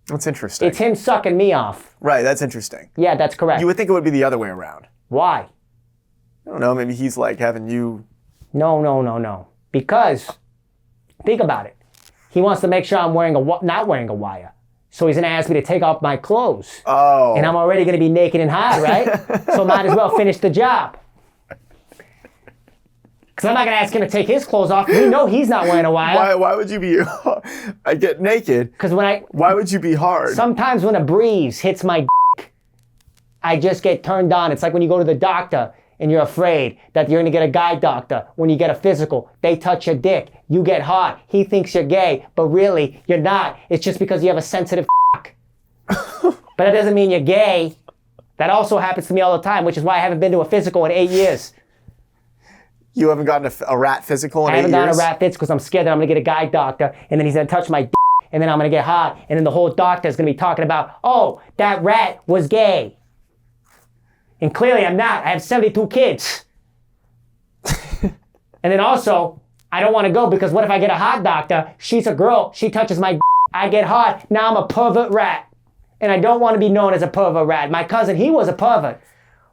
That's interesting. It's him sucking me off. Right, that's interesting. Yeah, that's correct. You would think it would be the other way around. Why? I don't know, maybe he's like having you... No. Because, think about it. He wants to make sure I'm not wearing a wire. So he's going to ask me to take off my clothes. Oh. And I'm already going to be naked and hot, right? So might as well finish the job. Because I'm not going to ask him to take his clothes off. We know he's not wearing a wire. Why would you be... I get naked. Because Why would you be hard? Sometimes when a breeze hits my dick, I just get turned on. It's like when you go to the doctor and you're afraid that you're going to get a guy doctor. When you get a physical, they touch your dick. You get hot. He thinks you're gay, but really, you're not. It's just because you have a sensitive But that doesn't mean you're gay. That also happens to me all the time, which is why I haven't been to a physical in 8 years. You haven't gotten a rat physical in 8 years? I haven't gotten a rat physical because I'm scared that I'm going to get a guy doctor, and then he's going to touch my dick, and then I'm going to get hot, and then the whole doctor is going to be talking about, oh, that rat was gay. And clearly I'm not. I have 72 kids. And then also, I don't want to go because what if I get a hot doctor? She's a girl. She touches my I get hot. Now I'm a pervert rat. And I don't want to be known as a pervert rat. My cousin, he was a pervert.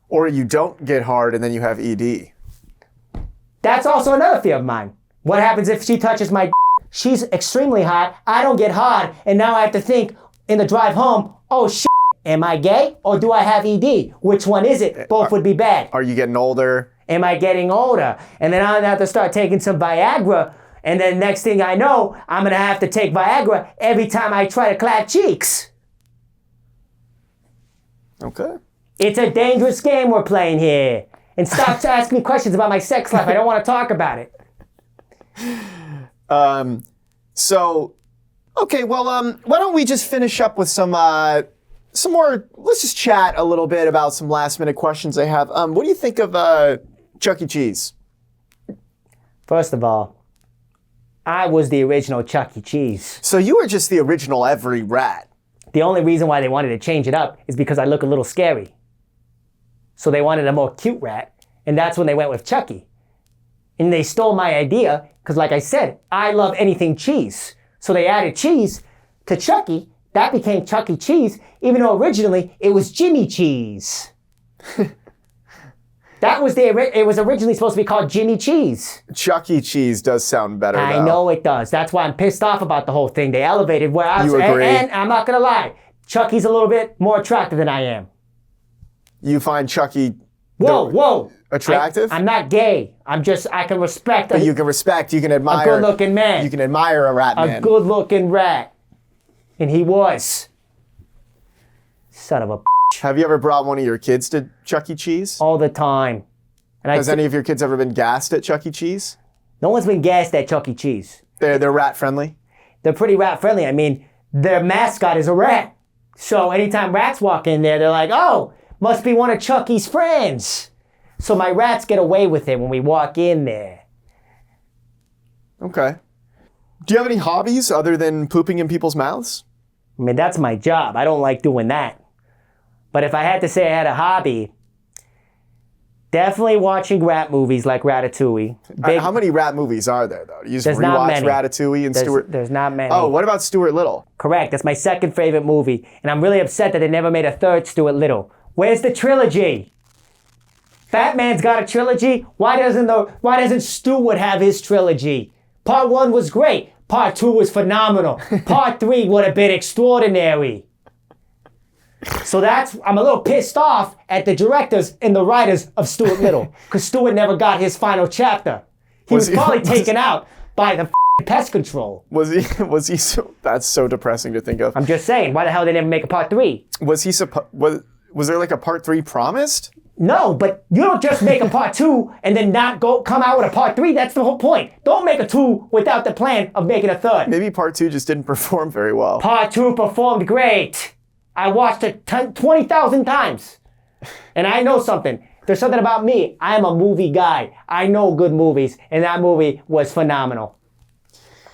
Or you don't get hard and then you have ED. That's also another fear of mine. What happens if she touches my She's extremely hot. I don't get hard. And now I have to think in the drive home, oh shit. Am I gay or do I have ED? Which one is it? Both would be bad. Are you getting older? Am I getting older? And then I'm gonna have to start taking some Viagra. And then next thing I know, I'm gonna have to take Viagra every time I try to clap cheeks. Okay. It's a dangerous game we're playing here. And stop asking me questions about my sex life. I don't want to talk about it. Okay, well, why don't we just finish up with some more, let's just chat a little bit about some last minute questions I have. What do you think of Chuck E. Cheese? First of all, I was the original Chuck E. Cheese. So you were just the original every rat. The only reason why they wanted to change it up is because I look a little scary. So they wanted a more cute rat, and that's when they went with Chucky. And they stole my idea, because like I said, I love anything cheese. So they added cheese to Chucky. That became Chuck E. Cheese, even though originally it was Jimmy Cheese. It was originally supposed to be called Jimmy Cheese. Chuck E. Cheese does sound better, though. I know it does. That's why I'm pissed off about the whole thing. They elevated where I was. You agree? And I'm not going to lie. Chucky's a little bit more attractive than I am. You find Chucky Whoa. attractive? I'm not gay. I can respect. But you can respect, you can admire. A good-looking man. You can admire a rat man. A good-looking rat. And he was. Son of a Have you ever brought one of your kids to Chuck E. Cheese? all the time. And Has any of your kids ever been gassed at Chuck E. Cheese? No one's been gassed at Chuck E. Cheese. They're rat friendly? They're pretty rat friendly. I mean, their mascot is a rat. So anytime rats walk in there, they're like, oh, must be one of Chucky's friends. So my rats get away with it when we walk in there. Okay. Do you have any hobbies other than pooping in people's mouths? I mean, that's my job. I don't like doing that. But if I had to say I had a hobby, definitely watching rat movies like Ratatouille. How many rat movies are there, though? You just There's not rewatch many. Ratatouille and Stuart? There's not many. Oh, what about Stuart Little? Correct. That's my second favorite movie. And I'm really upset that they never made a third Stuart Little. Where's the trilogy? Batman's got a trilogy. Why doesn't Stuart have his trilogy? Part 1 was great. Part 2 was phenomenal. Part 3 would have been extraordinary. So I'm a little pissed off at the directors and the writers of Stuart Little, because Stuart never got his final chapter. He was probably taken out by the pest control. Was he so, that's so depressing to think of. I'm just saying, why the hell they never make a part 3? Was there like a part 3 promised? No, but you don't just make a part 2 and then not come out with a part 3. That's the whole point. Don't make a 2 without the plan of making a 3rd. Maybe part 2 just didn't perform very well. Part 2 performed great. I watched it 20,000 times. And I know something. There's something about me. I am a movie guy. I know good movies. And that movie was phenomenal.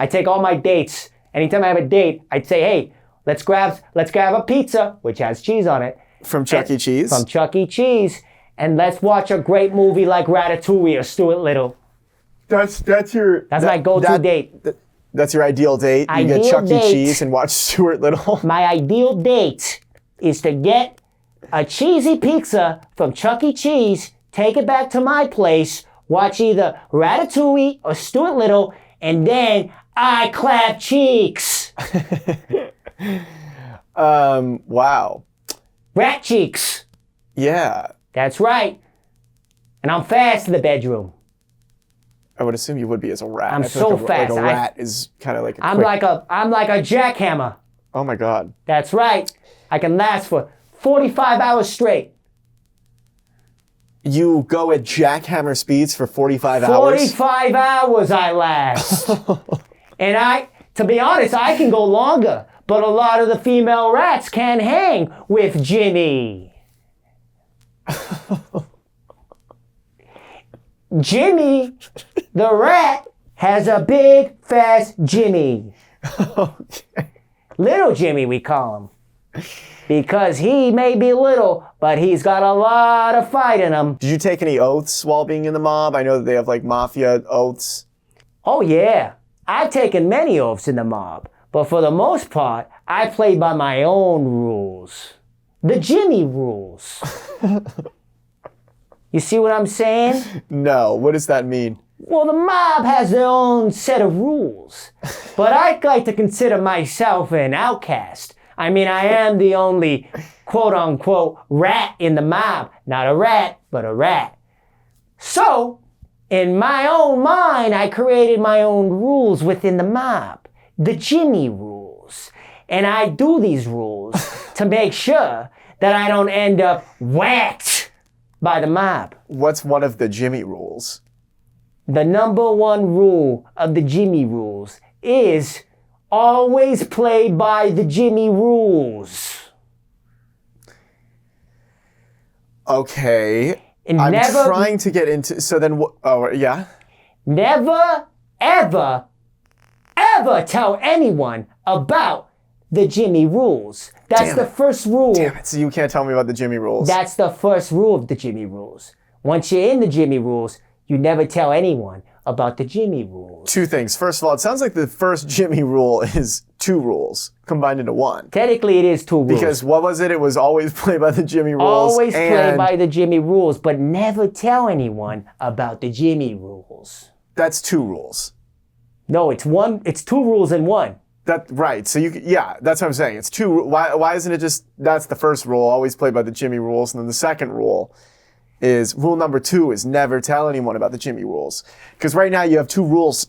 I take all my dates. Anytime I have a date, I'd say, hey, let's grab a pizza, which has cheese on it. From Chuck E. Cheese? From Chuck E. Cheese. And let's watch a great movie like Ratatouille or Stuart Little. That's my go-to date. That's your ideal date? You get Chuck E. Cheese and watch Stuart Little? My ideal date is to get a cheesy pizza from Chuck E. Cheese, take it back to my place, watch either Ratatouille or Stuart Little, and then I clap cheeks. Wow. Rat cheeks. Yeah. That's right. And I'm fast in the bedroom. I would assume you would be as a rat. I'm so fast. Like a rat is kind of like a I'm like a jackhammer. Oh my God. That's right. I can last for 45 hours straight. You go at jackhammer speeds for 45 hours? 45 hours I last. And to be honest, I can go longer. But a lot of the female rats can't hang with Jimmy. Jimmy, the rat, has a big, fast Jimmy. Okay. Little Jimmy, we call him. Because he may be little, but he's got a lot of fight in him. Did you take any oaths while being in the mob? I know that they have like mafia oaths. Oh yeah, I've taken many oaths in the mob. But for the most part, I play by my own rules. The Jimmy rules. You see what I'm saying? No, what does that mean? Well, the mob has their own set of rules. But I like to consider myself an outcast. I mean, I am the only quote-unquote rat in the mob. Not a rat, but a rat. So, in my own mind, I created my own rules within the mob. The Jimmy rules. And I do these rules to make sure that I don't end up whacked by the mob. What's one of the Jimmy rules? The number one rule of the Jimmy rules is always play by the Jimmy rules. Okay. And I'm trying to get into, so then, oh, yeah? Never, ever, ever tell anyone about the Jimmy rules. That's the first rule. Damn it, so you can't tell me about the Jimmy rules. That's the first rule of the Jimmy rules. Once you're in the Jimmy rules, you never tell anyone about the Jimmy rules. Two things. First of all, it sounds like the first Jimmy rule is 2 rules combined into 1. Technically, it is 2 rules. Because what was it? It was always play by the Jimmy rules. Always play by the Jimmy rules, but never tell anyone about the Jimmy rules. That's 2 rules. No, it's 2 rules in 1. Right. So that's what I'm saying. It's 2. Why isn't it just, that's the first rule, always play by the Jimmy rules, and then the second rule is, rule number 2 is never tell anyone about the Jimmy rules. Because right now you have 2 rules.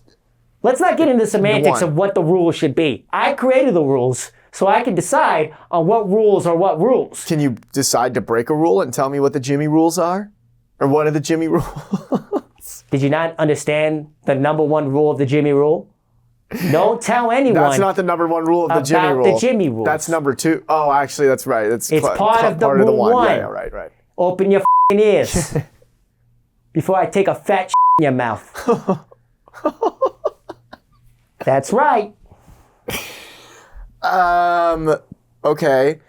Let's not get into semantics of what the rules should be. I created the rules, so I can decide on what rules are what rules. Can you decide to break a rule and tell me what the Jimmy rules are? Or what are the Jimmy rules? Did you not understand the number 1 rule of the Jimmy rule? Don't tell anyone. That's not the number 1 rule of the Jimmy rule. About the Jimmy rules. That's number 2. Oh, actually, that's right. It's part of the rule 1. Yeah, right. Open your ears before I take a fat in your mouth. That's right. Okay.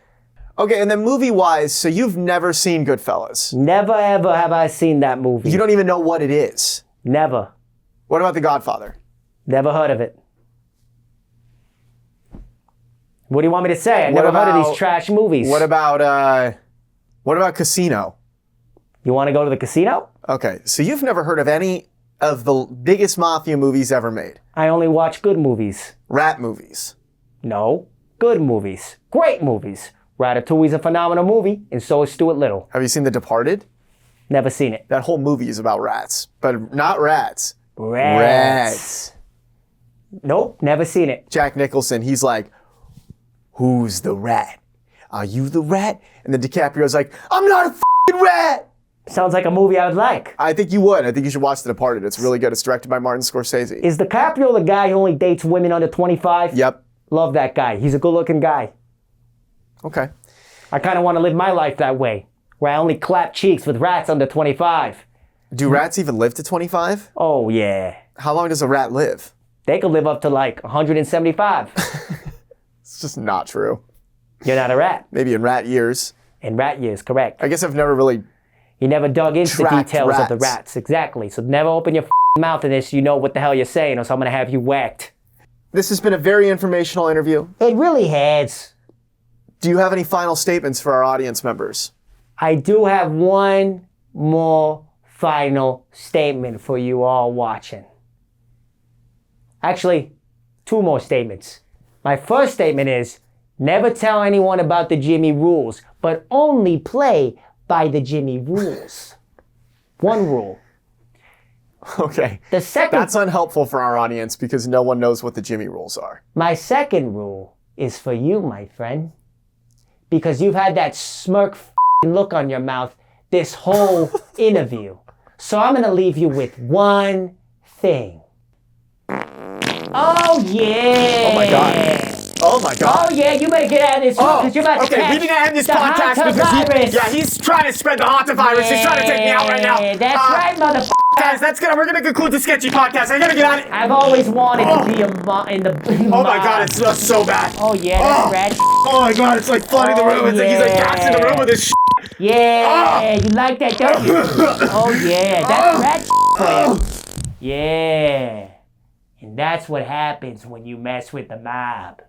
Okay, and then movie-wise, so you've never seen Goodfellas. Never ever have I seen that movie. You don't even know what it is. Never. What about The Godfather? Never heard of it. What do you want me to say? I never heard of these trash movies. What about Casino? You want to go to the casino? Okay, so you've never heard of any of the biggest mafia movies ever made? I only watch good movies. Rat movies? No, good movies. Great movies. Ratatouille's a phenomenal movie, and so is Stuart Little. Have you seen The Departed? Never seen it. That whole movie is about rats, but not rats. Rats. Nope, never seen it. Jack Nicholson, he's like, who's the rat? Are you the rat? And then DiCaprio's like, I'm not a f***ing rat! Sounds like a movie I would like. I think you would. I think you should watch The Departed. It's really good. It's directed by Martin Scorsese. Is DiCaprio the guy who only dates women under 25? Yep. Love that guy. He's a good-looking guy. Okay. I kind of want to live my life that way, where I only clap cheeks with rats under 25. Do rats even live to 25? Oh, yeah. How long does a rat live? They could live up to like 175. It's just not true. You're not a rat. Maybe in rat years. In rat years, correct. I guess I've never really... You never dug into the tracked details of the rats. rats. Exactly. So never open your mouth in this. You know what the hell you're saying, or so I'm going to have you whacked. This has been a very informational interview. It really has. Do you have any final statements for our audience members? I do have one more final statement for you all watching. Actually, two more statements. My first statement is, never tell anyone about the Jimmy rules, but only play by the Jimmy rules. One rule. Okay. The second, That's unhelpful for our audience because no one knows what the Jimmy rules are. my second rule is for you, my friend. Because you've had that smirk look on your mouth this whole interview. So I'm gonna leave you with one thing. Oh yeah! Oh my God. Oh my God. Oh yeah, you better get out of this room because you're about to okay, catch we need to end this the podcast Hantavirus. he's trying to spread the Hantavirus. He's trying to take me out right now. That's right, motherfucker. Guys, we're gonna conclude the Sketchy podcast. I gotta get out of I've always wanted to be in the Oh my God, it smells so bad. Oh yeah, that's rat. Oh my God, it's like flooding the room. It's like he's like gassing the room with this Yeah, you like that, don't you? Oh yeah, that's rat for you. Yeah, and that's what happens when you mess with the mob.